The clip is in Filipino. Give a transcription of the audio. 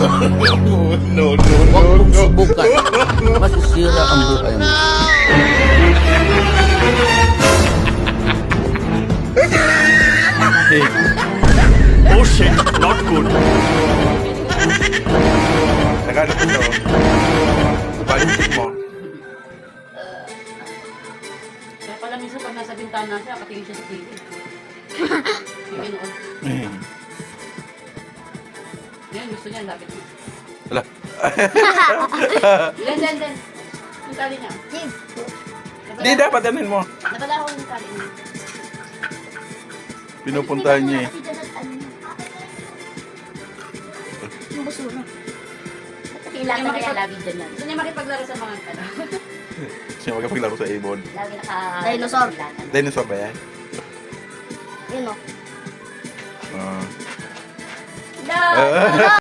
No. Huwag mong subukan. Masisira ang buhay mo. Oh shit, not good. Nagano ko to. Balikin mo. Kaya pala minsan pag nasa bintana siya, katingin siya sa TV. Sige noon. Yan, gusto niya, lapit mo. Wala. Den. Yung tali niya. Di dapat anin mo. Napadala ko yung tali niya. Pinupuntahan niya eh. Yung basura. Kailangan na yan, lagi dyan lang. Gusto niya makipaglaro sa mga ano. Siya magkapaglaro sa ibon. Lagi naka... Dinosaur. Dinosaur ba yan? Yun o. Ah. No!